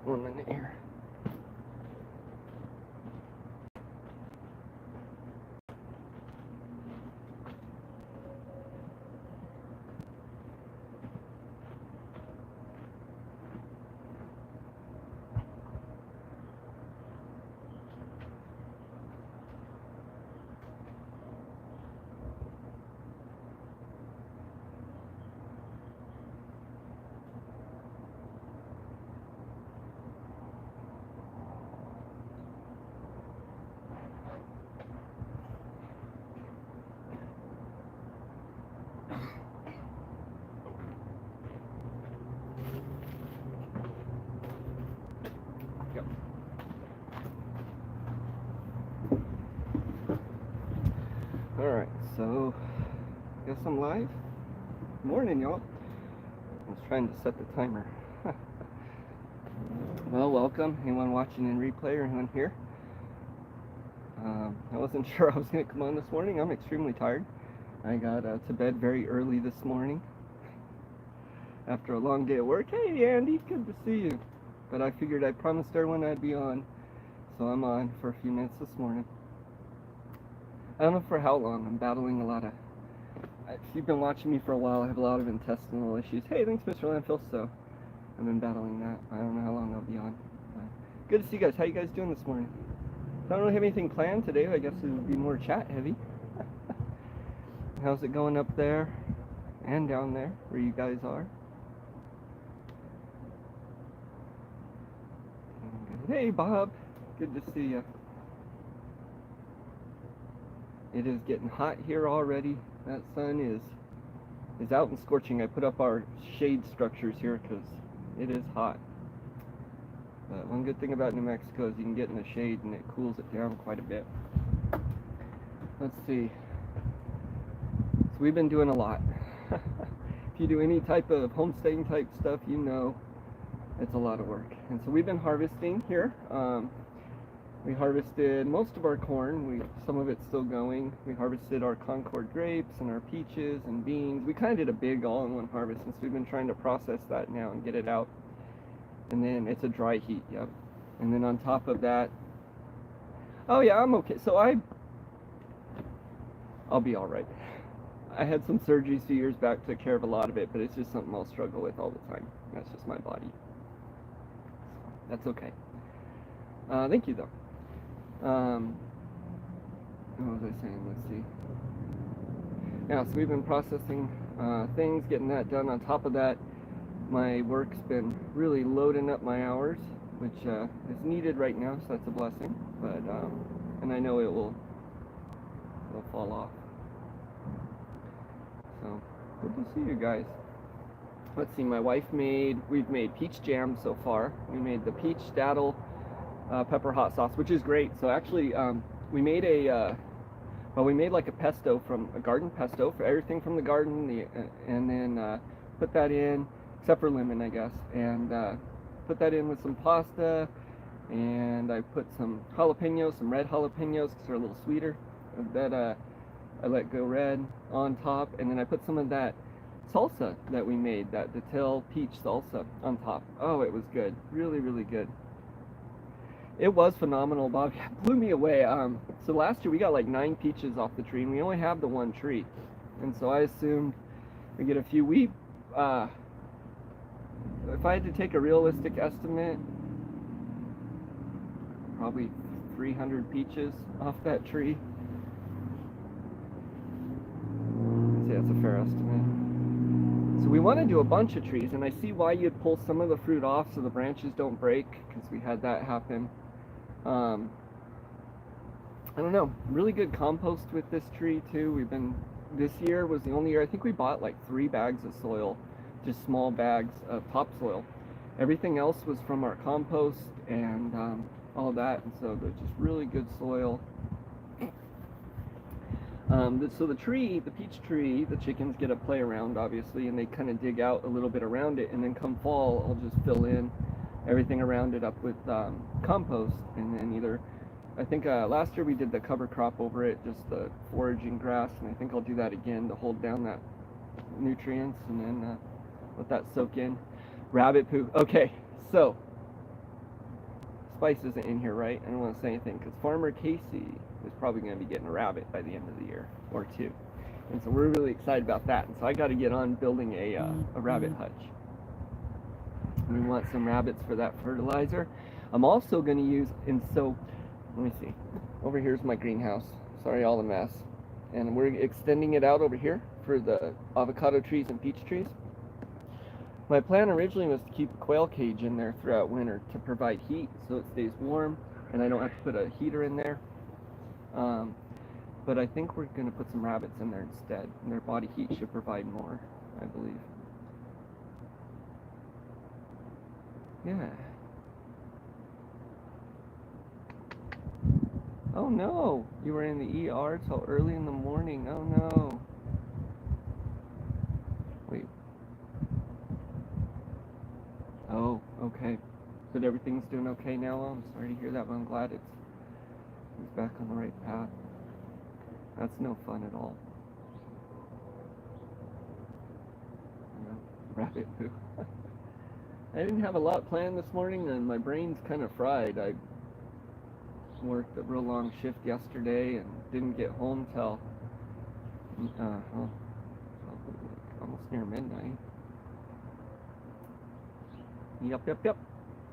1 minute here. Alright, so guess I'm live. Morning, y'all. I was trying to set the timer. Well, welcome. Anyone watching in replay or anyone here? I wasn't sure I was going to come on this morning. I'm extremely tired. I got to bed very early this morning after a long day at work. Hey, Andy, good to see you. But I figured I promised everyone I'd be on, so I'm on for a few minutes this morning. I don't know for how long. I'm battling a lot of... If you've been watching me for a while, I have a lot of intestinal issues. Hey, thanks, Mr. Landfill. So, I've been battling that. I don't know how long I'll be on. Good to see you guys. How you guys doing this morning? I don't really have anything planned today. I guess it would be more chat heavy. How's it going up there and down there where you guys are? Hey, Bob. Good to see you. It is getting hot here already. That sun is out and scorching. I put up our shade structures here because it is hot. But one good thing about New Mexico is you can get in the shade and it cools it down quite a bit. Let's see. So we've been doing a lot. If you do any type of homesteading type stuff, you know it's a lot of work. And so we've been harvesting here. We harvested most of our corn. Some of it's still going. We harvested our Concord grapes and our peaches and beans. We kind of did a big all-in-one harvest, and so we've been trying to process that now and get it out. And then it's a dry heat, yep. And then on top of that, oh yeah, I'm okay. So I'll be all right. I had some surgeries a few years back, took care of a lot of it, but it's just something I'll struggle with all the time. That's just my body. That's okay. Thank you though. What was I saying? Let's see. Yeah, so we've been processing things, getting that done. On top of that, my work's been really loading up my hours, which is needed right now, so that's a blessing. But and I know it'll fall off. So good to see you guys. Let's see. My wife we've made peach jam so far. We made the peach daddle pepper hot sauce, which is great. So actually, we made we made like a pesto from a garden pesto for everything from the garden, and then put that in, except for lemon, I guess, and put that in with some pasta, and I put some jalapenos, some red jalapenos, because they're a little sweeter. That I let go red on top, and then I put some of that salsa that we made, that Detil peach salsa on top. Oh, it was good, really, really good. It was phenomenal, Bob. It blew me away. So last year we got like 9 peaches off the tree, and we only have the 1 tree. And so I assumed we get a few. If I had to take a realistic estimate, probably 300 peaches off that tree. I'd say that's a fair estimate. So we want to do a bunch of trees, and I see why you'd pull some of the fruit off so the branches don't break, because we had that happen. I don't know, really good compost with this tree too. This year was the only year, I think we bought like 3 bags of soil, just small bags of topsoil. Everything else was from our compost and all that, and so there's just really good soil. So the tree, the peach tree, the chickens get to play around obviously, and they kind of dig out a little bit around it, and then come fall I'll just fill in everything around it up with compost, and then either, I think last year we did the cover crop over it, just the foraging grass, and I think I'll do that again to hold down that nutrients, and then let that soak in. Rabbit poo. Okay, so Spice isn't in here, right? I don't want to say anything because Farmer Casey is probably going to be getting a rabbit by the end of the year or two. And so we're really excited about that. And so I got to get on building a rabbit hutch. We want some rabbits for that fertilizer. I'm also going to use, and so, let me see. Over here's my greenhouse. Sorry, all the mess. And we're extending it out over here for the avocado trees and peach trees. My plan originally was to keep a quail cage in there throughout winter to provide heat so it stays warm and I don't have to put a heater in there. But I think we're going to put some rabbits in there instead, and their body heat should provide more, I believe. Yeah. Oh no, you were in the ER till early in the morning. Oh no. Wait. Oh, okay. But everything's doing okay now? I'm sorry to hear that, but I'm glad it's back on the right path. That's no fun at all. Rabbit poo. I didn't have a lot planned this morning, and my brain's kind of fried. I worked a real long shift yesterday and didn't get home till almost near midnight. Yep.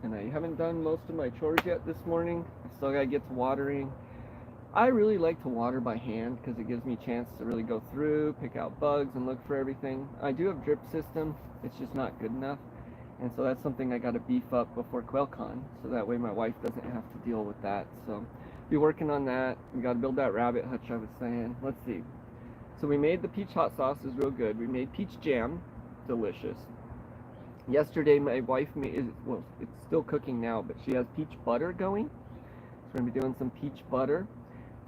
And I haven't done most of my chores yet this morning. I still gotta get to watering. I really like to water by hand because it gives me a chance to really go through, pick out bugs, and look for everything. I do have a drip system. It's just not good enough. And so that's something I got to beef up before QuailCon, so that way my wife doesn't have to deal with that. So be working on that. We got to build that rabbit hutch I was saying. Let's see. So we made the peach hot sauce, is real good. We made peach jam, delicious. Yesterday my wife made, well, it's still cooking now, but she has peach butter going. So we're going to be doing some peach butter.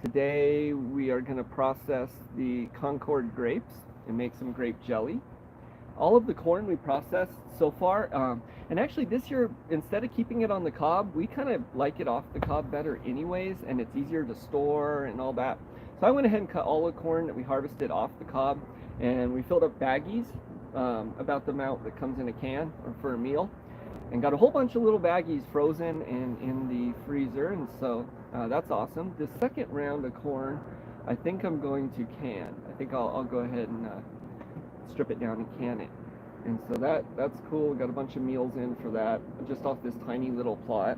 Today we are going to process the Concord grapes and make some grape jelly. All of the corn we processed so far, and actually this year, instead of keeping it on the cob, we kind of like it off the cob better anyways, and it's easier to store and all that. So I went ahead and cut all the corn that we harvested off the cob, and we filled up baggies, about the amount that comes in a can or for a meal, and got a whole bunch of little baggies frozen and in the freezer, and so that's awesome. The second round of corn, I think I'm going to can. I think I'll go ahead and strip it down and can it. And so that's cool. We got a bunch of meals in for that, just off this tiny little plot.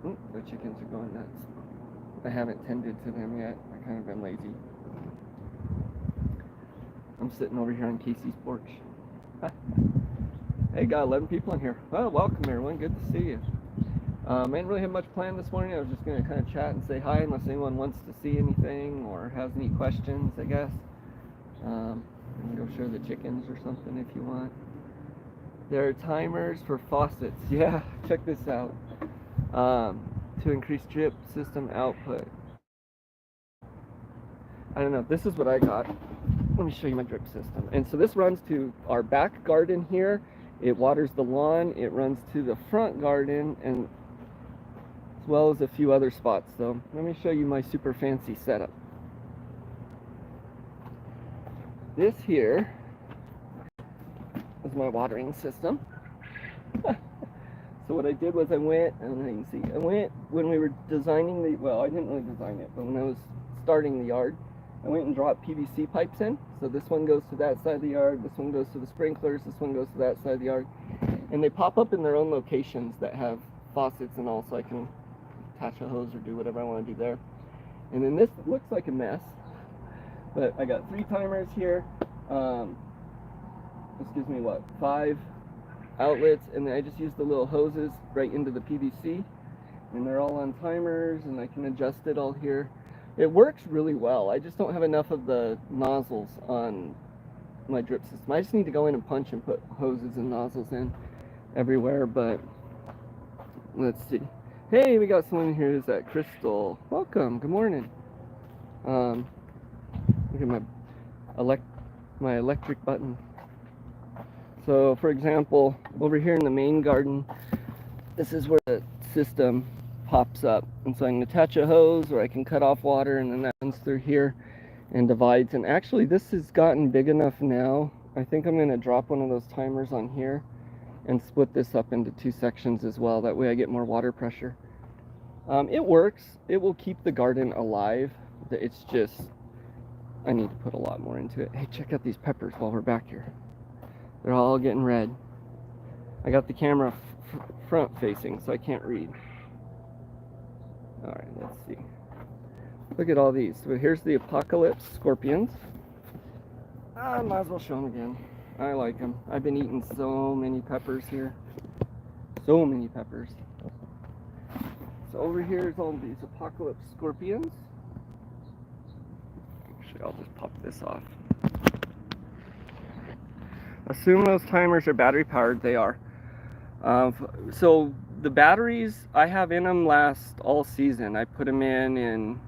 The chickens are going nuts. I haven't tended to them yet. I kind of been lazy. I'm sitting over here on Casey's porch. Hey, got 11 people in here. Well, welcome everyone. Good to see you. I didn't really have much planned this morning. I was just going to kind of chat and say hi unless anyone wants to see anything or has any questions, I guess. You can go show the chickens or something if you want. There are timers for faucets. Yeah, check this out. To increase drip system output. I don't know. This is what I got. Let me show you my drip system. And so this runs to our back garden here. It waters the lawn. It runs to the front garden, and as well as a few other spots. So let me show you my super fancy setup. This here is my watering system. So what I did was I went, and you can see, I went when we were designing the, well, I didn't really design it, but when I was starting the yard, I went and dropped PVC pipes in. So this one goes to that side of the yard, this one goes to the sprinklers, this one goes to that side of the yard. And they pop up in their own locations that have faucets and all, so I can attach a hose or do whatever I want to do there. And then this looks like a mess, but I got 3 timers here. This gives me, what, 5 outlets, and then I just use the little hoses right into the PVC. And they're all on timers, and I can adjust it all here. It works really well. I just don't have enough of the nozzles on my drip system. I just need to go in and punch and put hoses and nozzles in everywhere, but let's see. Hey, we got someone here. Who's that? Crystal. Welcome. Good morning. Look at my electric button. So, for example, over here in the main garden, this is where the system pops up, and so I can attach a hose, or I can cut off water, and then that runs through here and divides. And actually this has gotten big enough now, I think I'm going to drop one of those timers on here and split this up into 2 sections as well. That way I get more water pressure. It works. It will keep the garden alive. It's just, I need to put a lot more into it. Hey, check out these peppers while we're back here. They're all getting red. I got the camera front facing, so I can't read. All right, let's see. Look at all these. So here's the Apocalypse scorpions. I might as well show them again. I like them. I've been eating so many peppers here. So many peppers. So over here is all these Apocalypse scorpions. Actually, I'll just pop this off. Assume those timers are battery powered. They are. So the batteries I have in them last all season. I put them in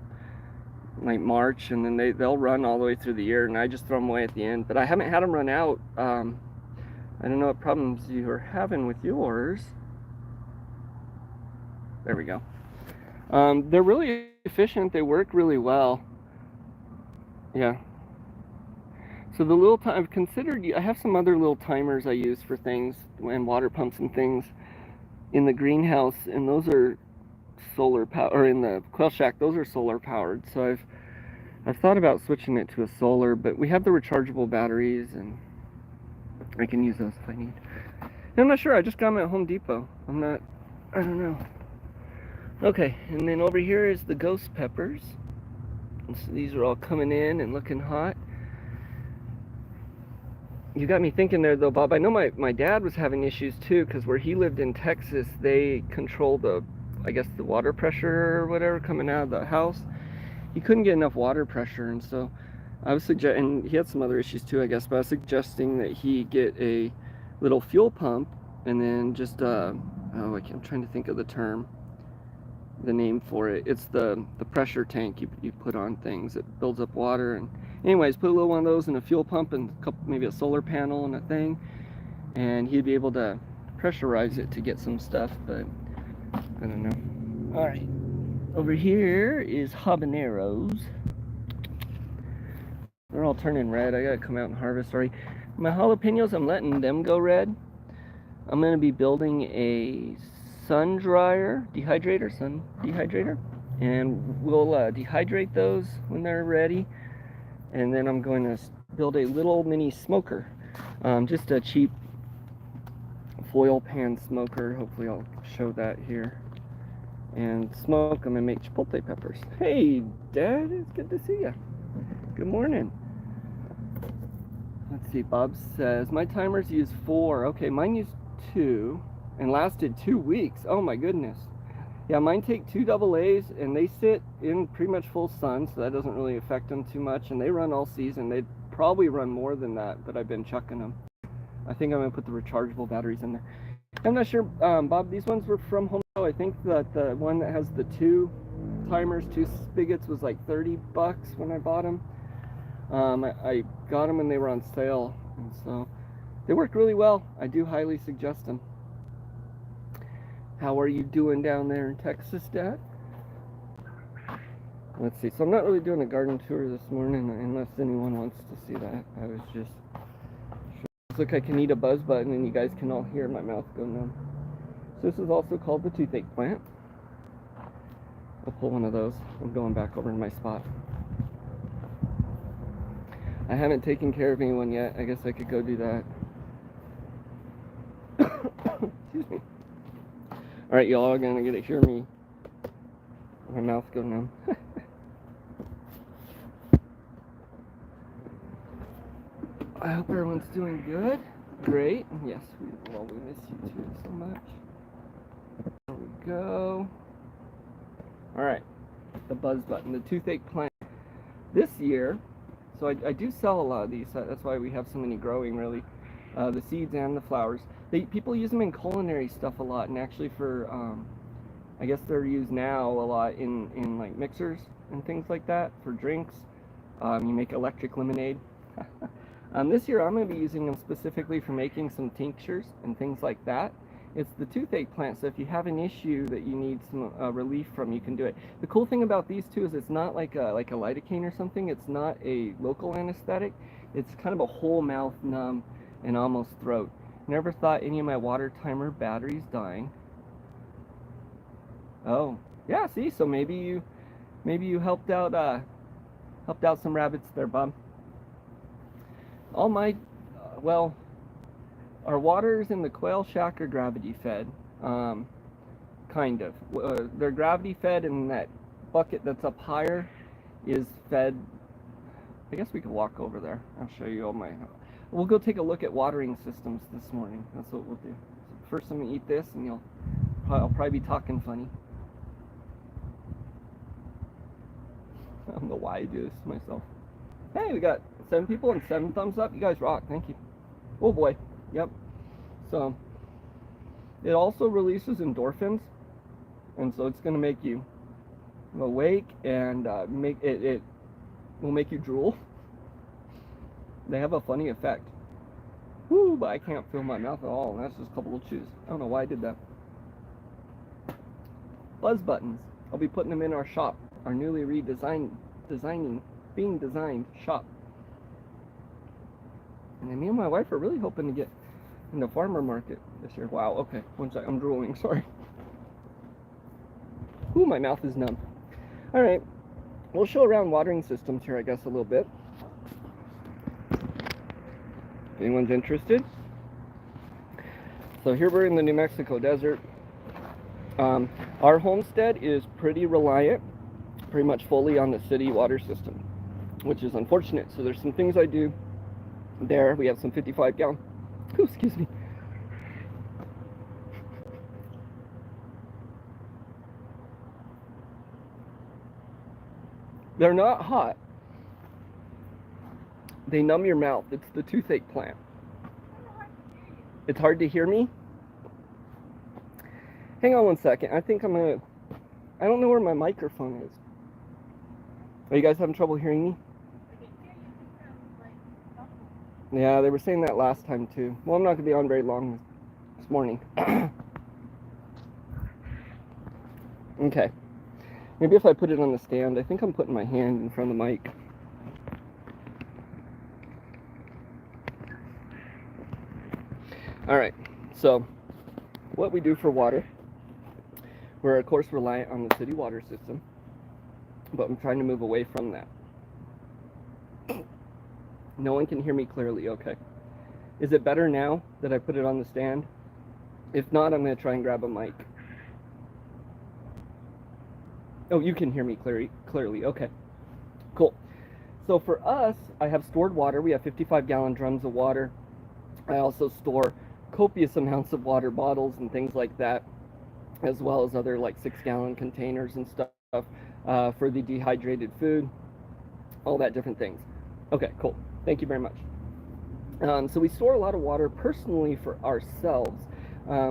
like March, and then they'll run all the way through the year, and I just throw them away at the end. But I haven't had them run out. I don't know what problems you are having with yours. There we go. They're really efficient. They work really well. Yeah. So the little time, I've considered, I have some other little timers I use for things and water pumps and things in the greenhouse, and those are solar powered, or in the quail shack, those are solar powered. So I've thought about switching it to a solar, but we have the rechargeable batteries, and I can use those if I need. And I'm not sure. I just got them at Home Depot. I don't know. Okay, and then over here is the ghost peppers. And so these are all coming in and looking hot. You got me thinking there, though, Bob. I know my dad was having issues too, because where he lived in Texas, they control the water pressure or whatever coming out of the house. He couldn't get enough water pressure, and so I was and he had some other issues too, I guess, but I was suggesting that he get a little fuel pump, and then just I'm trying to think of the name for it. It's the pressure tank you put on things. It builds up water. And anyways, put a little one of those in a fuel pump and maybe a solar panel and a thing, and he'd be able to pressurize it to get some stuff. But I don't know. All right, over here is habaneros. They're all turning red. I gotta come out and harvest already. My jalapenos, I'm letting them go red. I'm gonna be building a sun dehydrator, and we'll dehydrate those when they're ready, and then I'm going to build a little mini smoker, just a cheap foil pan smoker. Hopefully I'll show that here, and smoke them and make chipotle peppers. Hey Dad, it's good to see you. Good morning. Let's see, Bob says my timers use 4. Okay, mine use 2 and lasted 2 weeks. Oh my goodness. Yeah, mine take 2 AA's, and they sit in pretty much full sun, so that doesn't really affect them too much, and they run all season. They'd probably run more than that, but I've been chucking them. I think I'm gonna put the rechargeable batteries in there. I'm not sure, Bob, these ones were from Home Depot. I think that the one that has the 2 timers, 2 spigots, was like $30 when I bought them. I got them and they were on sale, and so they work really well. I do highly suggest them. How are you doing down there in Texas, Dad? Let's see. So I'm not really doing a garden tour this morning, unless anyone wants to see that. I was just look, I can eat a buzz button, and you guys can all hear my mouth go numb. So this is also called the toothache plant. I'll pull one of those. I'm going back over to my spot. I haven't taken care of anyone yet. I guess I could go do that. Excuse me. All right, y'all are gonna get to hear me. My mouth go numb. I hope everyone's doing good. Great. Yes, we miss you too so much. There we go. All right, the buzz button, the toothache plant. This year, so I do sell a lot of these. That's why we have so many growing, really. The seeds and the flowers. People use them in culinary stuff a lot, and actually for, I guess they're used now a lot in like mixers and things like that for drinks. You make electric lemonade. This year I'm going to be using them specifically for making some tinctures and things like that. It's the toothache plant, so if you have an issue that you need some relief from, you can do it. The cool thing about these two is it's not like a lidocaine or something. It's not a local anesthetic. It's kind of a whole mouth numb and almost throat. Never thought any of my water timer batteries dying. Oh, yeah, see, so maybe you helped out some rabbits there, Bob. All my well, our waters in the quail shack are gravity fed. Kind of. They're gravity fed, and that bucket that's up higher is fed. I guess we could walk over there. I'll show you all my. We'll go take a look at watering systems this morning. That's what we'll do. So first, I'm gonna eat this, and I'll probably be talking funny. I don't know why I do this to myself. Hey, we got 7 people and 7 thumbs up. You guys rock. Thank you. Oh boy. Yep. So it also releases endorphins, and so it's going to make you awake and it will make you drool. They have a funny effect. Woo, but I can't feel my mouth at all, and that's just a couple of chews. I don't know why I did that. Buzz buttons. I'll be putting them in our shop, our newly being designed shop. And then me and my wife are really hoping to get in the farmer market this year. Wow, okay, one sec, I'm drooling, sorry. Ooh, my mouth is numb. All right, we'll show around watering systems here, I guess, a little bit. If anyone's interested. So here we're in the New Mexico desert. Our homestead is pretty reliant, pretty much fully on the city water system, which is unfortunate. So there's some things I do there. We have some 55 gallon, excuse me. They're not hot. They numb your mouth. It's the toothache plant. It's hard to hear me. Hang on one second. I think I don't know where my microphone is. Are you guys having trouble hearing me? Yeah, they were saying that last time too. Well, I'm not going to be on very long this morning. Okay. Maybe if I put it on the stand, I think I'm putting my hand in front of the mic. Alright, so what we do for water, we're of course reliant on the city water system, but I'm trying to move away from that. No one can hear me clearly, okay. Is it better now that I put it on the stand? If not, I'm going to try and grab a mic. Oh, you can hear me clearly, okay. Cool. So for us, I have stored water. We have 55 gallon drums of water. I also store copious amounts of water bottles and things like that, as well as other like 6 gallon containers and stuff for the dehydrated food, all that different things. Okay, cool. Thank you very much. So we store a lot of water personally for ourselves.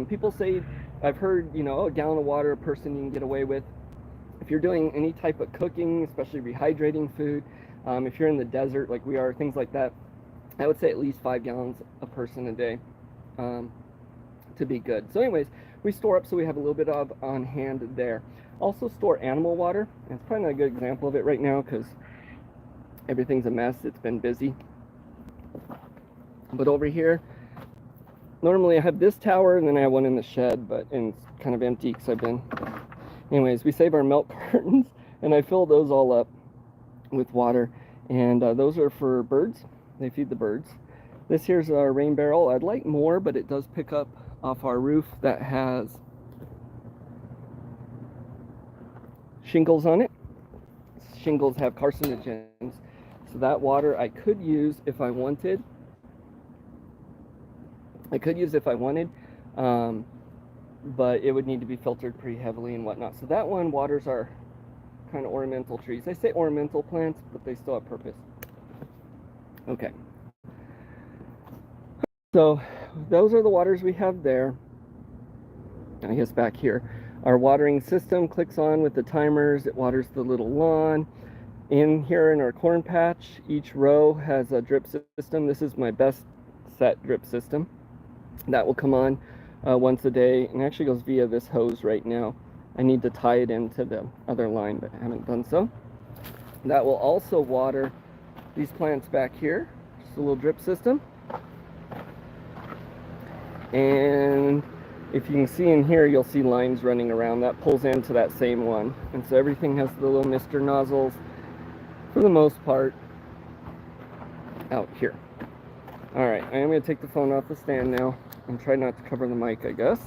People say, I've heard, a gallon of water a person you can get away with. If you're doing any type of cooking, especially rehydrating food, if you're in the desert like we are, things like that, I would say at least 5 gallons a person a day to be good. So anyways, we store up so we have a little bit of on hand there. Also store animal water. And it's probably not a good example of it right now because everything's a mess. It's been busy. But over here, normally I have this tower and then I have one in the shed, but it's kind of empty because I've been... Anyways, we save our milk cartons and I fill those all up with water. And those are for birds. They feed the birds. This here's our rain barrel. I'd like more, but it does pick up off our roof that has shingles on it. Shingles have carcinogens. So that water I could use if I wanted. But it would need to be filtered pretty heavily and whatnot. So that one waters our kind of ornamental trees. I say ornamental plants, but they still have purpose. Okay. So those are the waters we have there. I guess back here. Our watering system clicks on with the timers. It waters the little lawn. In here in our corn patch, each row has a drip system. This is my best set drip system. That will come on once a day, and actually goes via this hose right now. I need to tie it into the other line, but I haven't done so. That will also water these plants back here. Just a little drip system. And if you can see in here, you'll see lines running around. That pulls into that same one. And so everything has the little mister nozzles, for the most part, out here. Alright, I am going to take the phone off the stand now and try not to cover the mic, I guess.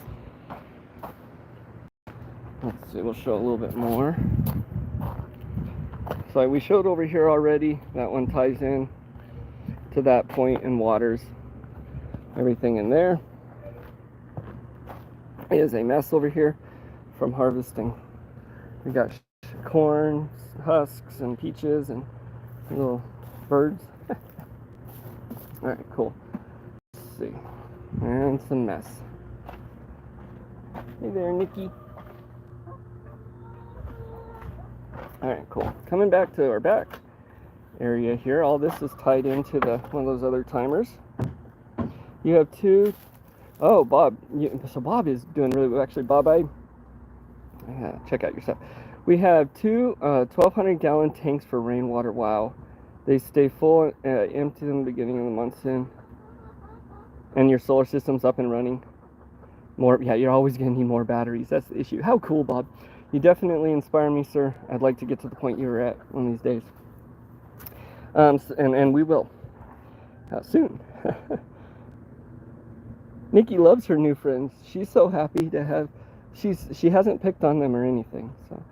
Let's see, we'll show a little bit more. So we showed over here already. That one ties in to that point and waters everything in there. It is a mess over here from harvesting. We got corn husks and peaches and little birds. Alright, cool. Let's see. And it's a mess. Hey there, Nikki. Alright, cool. Coming back to our back area here, all this is tied into one of those other timers. You have two. Oh, Bob. So Bob is doing really well. Actually, Bob, check out your stuff. We have two 1,200 gallon tanks for rainwater. Wow. They stay full, empty in the beginning of the monsoon. And your solar system's up and running. Yeah, you're always going to need more batteries. That's the issue. How cool, Bob. You definitely inspire me, sir. I'd like to get to the point you were at one of these days. And we will. Soon. Nikki loves her new friends. She's so happy to have, she hasn't picked on them or anything, so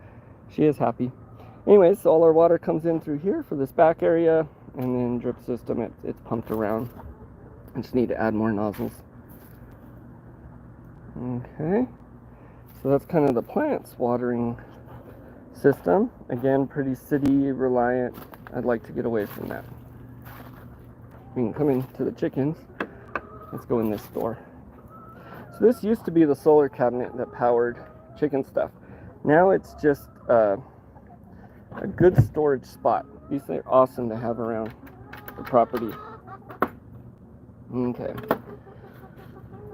she is happy. Anyways, so all our water comes in through here for this back area, and then drip system, it's pumped around. I just need to add more nozzles. Okay, so that's kind of the plants watering system. Again, pretty city reliant. I'd like to get away from that. We can come into the chickens. Let's go in this door. So this used to be the solar cabinet that powered chicken stuff. Now it's just a good storage spot. These are awesome to have around the property. Okay.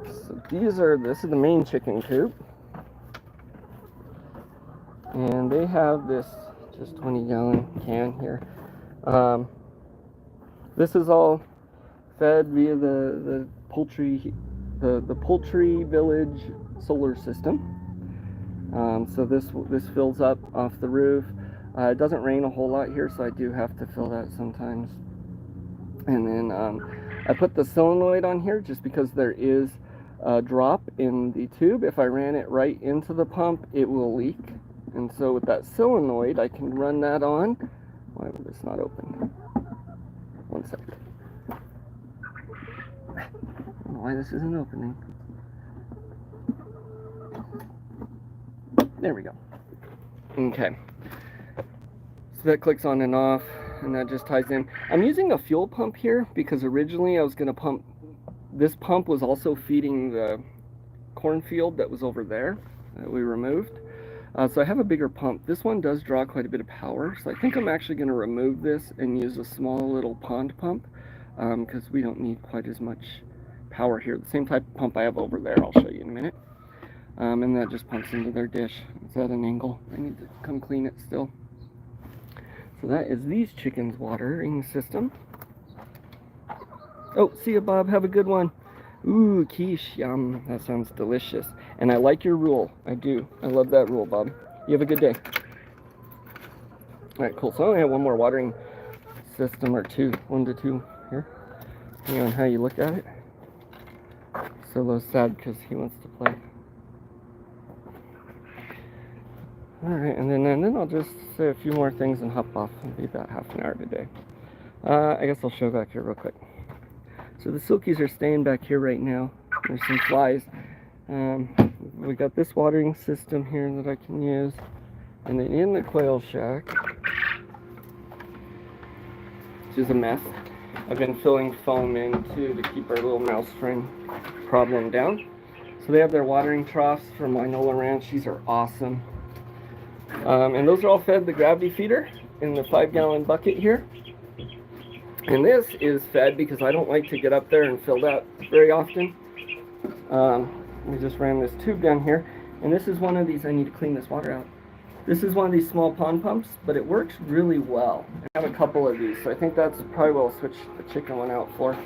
So this is the main chicken coop. And they have this just 20-gallon can here. This is all fed via the poultry village solar system. So this fills up off the roof. It doesn't rain a whole lot here, so I do have to fill that sometimes. And then I put the solenoid on here just because there is a drop in the tube. If I ran it right into the pump, it will leak. And so with that solenoid, I can run that on. Why would this not open? One second. I don't know why this isn't opening. There we go. Okay. So that clicks on and off, and that just ties in. I'm using a fuel pump here because originally I was going to pump. This pump was also feeding the cornfield that was over there that we removed. So I have a bigger pump. This one does draw quite a bit of power, so I think I'm actually going to remove this and use a small little pond pump because we don't need quite as much power here. The same type of pump I have over there, I'll show you in a minute. And that just pumps into their dish. It's at an angle. I need to come clean it still. So that is these chickens' watering system. Oh, see you, Bob. Have a good one. Ooh, quiche. Yum. That sounds delicious. And I like your rule. I do. I love that rule, Bob. You have a good day. Alright, cool. So I only have one more watering system or two. 1 to 2 here. Depending on how you look at it. Solo's sad because he wants to play. Alright, and then I'll just say a few more things and hop off. It'll be about half an hour today. I guess I'll show back here real quick. So the silkies are staying back here right now. There's some flies. We got this watering system here that I can use. And then in the quail shack, which is a mess, I've been filling foam in too to keep our little mouse frame problem down. So they have their watering troughs from Winola Ranch. These are awesome. And those are all fed the gravity feeder in the 5-gallon bucket here. And this is fed because I don't like to get up there and fill that very often. We just ran this tube down here. And this is one of these, I need to clean this water out. This is one of these small pond pumps, but it works really well. I have a couple of these, so I think that's probably what I'll switch the chicken one out for.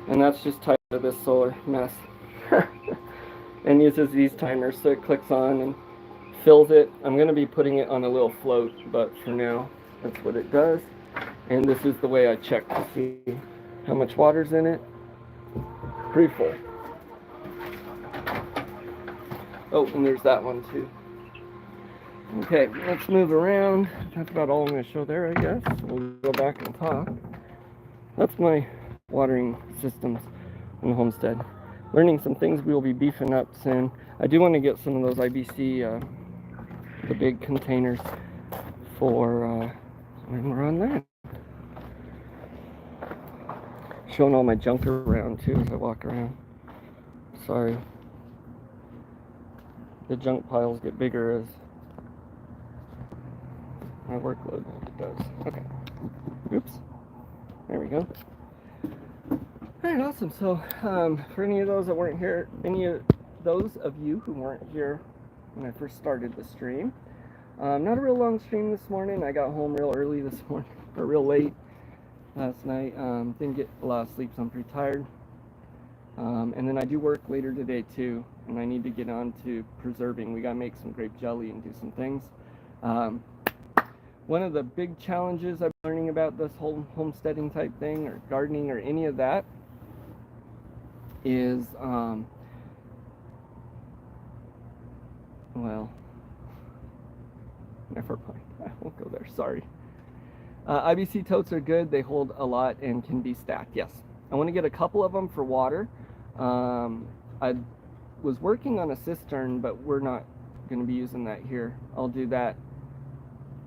And that's just tied to this solar mess. and uses these timers, so it clicks on and fills it. I'm going to be putting it on a little float, but for now, that's what it does. And this is the way I check to see how much water's in it. Pretty full. Oh, and there's that one too. Okay, let's move around. That's about all I'm going to show there, I guess. We'll go back and talk. That's my watering systems in the homestead. Learning some things we will be beefing up soon. I do want to get some of those IBC, the big containers for when we're on land. Showing all my junk around too as I walk around. Sorry. The junk piles get bigger as my workload does. Okay. Oops. There we go. Alright, awesome. So, for any of those that weren't here, any of those of you who weren't here when I first started the stream, not a real long stream this morning. I got home real early this morning, or real late last night. Didn't get a lot of sleep, so I'm pretty tired. And then I do work later today too, and I need to get on to preserving. We gotta make some grape jelly and do some things. One of the big challenges I'm learning about this whole homesteading type thing, or gardening, or any of that, is, well, never mind. I won't go there. Sorry. IBC totes are good. They hold a lot and can be stacked. Yes. I want to get a couple of them for water. I was working on a cistern, but we're not going to be using that here. I'll do that.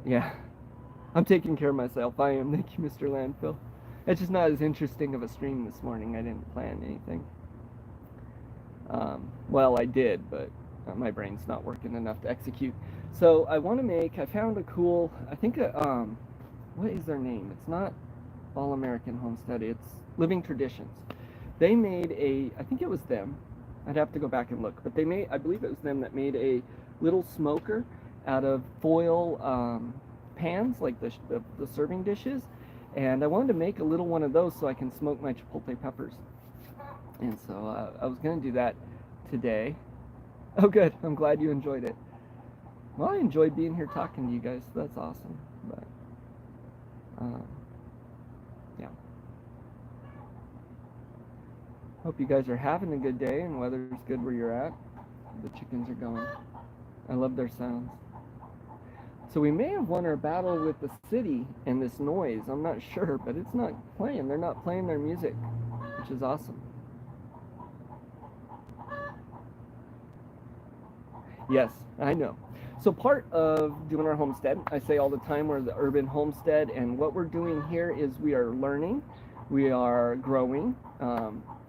Yeah. I'm taking care of myself. I am. Thank you, Mr. Landfill. It's just not as interesting of a stream this morning. I didn't plan anything. Well, I did, but my brain's not working enough to execute. So I want to make, I found a cool, I think, what is their name? It's not All American Homestead, it's Living Traditions. They made a, I think it was them, I'd have to go back and look, but they made, I believe it was them that made a little smoker out of foil pans, like the serving dishes, and I wanted to make a little one of those so I can smoke my chipotle peppers. And so I was going to do that today. Oh good, I'm glad you enjoyed it. Well, I enjoyed being here talking to you guys, so that's awesome. But yeah. Hope you guys are having a good day and weather's good where you're at. The chickens are going. I love their sounds. So we may have won our battle with the city and this noise. I'm not sure, but it's not playing. They're not playing their music, which is awesome. Yes, I know. So part of doing our homestead, I say all the time, we're the urban homestead, and what we're doing here is we are learning, we are growing,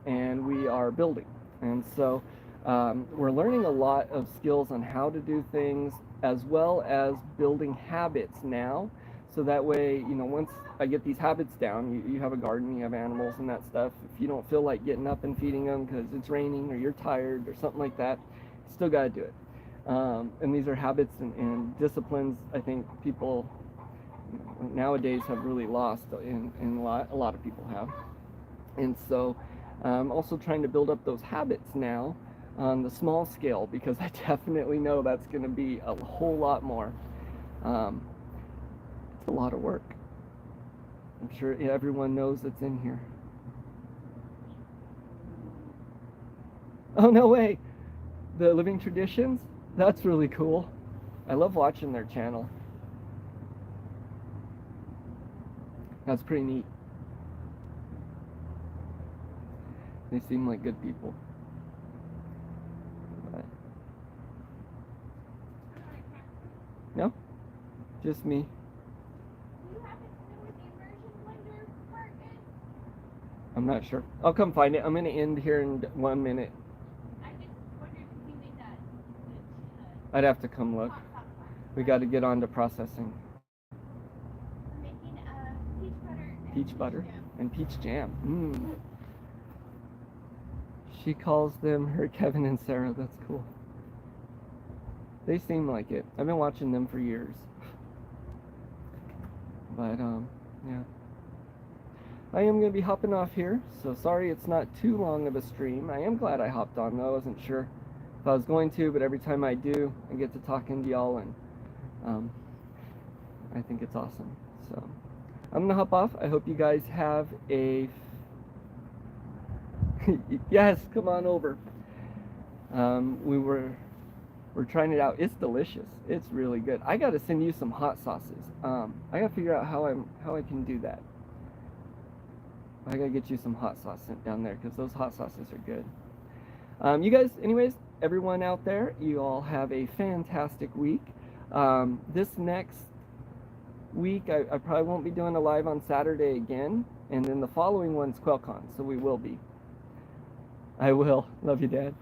and we are building. And so we're learning a lot of skills on how to do things, as well as building habits now. So that way, you know, once I get these habits down, you have a garden, you have animals and that stuff. If you don't feel like getting up and feeding them because it's raining or you're tired or something like that, you still got to do it. And these are habits and disciplines I think people nowadays have really lost, in a lot of people have. And so I'm also trying to build up those habits now on the small scale, because I definitely know that's going to be a whole lot more. It's a lot of work. I'm sure everyone knows it's in here. Oh, no way. The Living Traditions? That's really cool. I love watching their channel. That's pretty neat. They seem like good people. But no? Just me. I'm not sure. I'll come find it. I'm going to end here in 1 minute. I'd have to come look. We got to get on to processing. We're making Peach butter and peach jam. She calls them her Kevin and Sarah. That's cool. They seem like it. I've been watching them for years. But yeah. I am going to be hopping off here, so sorry it's not too long of a stream. I am glad I hopped on, though. I wasn't sure if I was going to, but every time I do, I get to talking to y'all, and I think it's awesome. So I'm going to hop off. I hope you guys have a... Yes, come on over. We're trying it out. It's delicious. It's really good. I got to send you some hot sauces. I got to figure out how I can do that. I got to get you some hot sauce sent down there because those hot sauces are good. You guys, anyways, everyone out there, you all have a fantastic week. This next week, I probably won't be doing a live on Saturday again, and then the following one's QuailCon, so we will be. I will. Love you, Dad.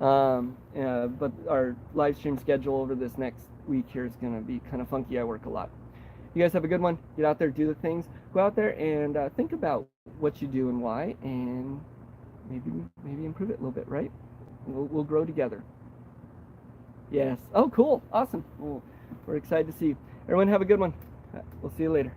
But our live stream schedule over this next week here is going to be kind of funky. I work a lot. You guys have a good one. Get out there, do the things. Go out there and think about what you do and why, and maybe improve it a little bit, right? We'll grow together. Yes. Oh, cool. Awesome. Well, we're excited to see you. Everyone have a good one. We'll see you later.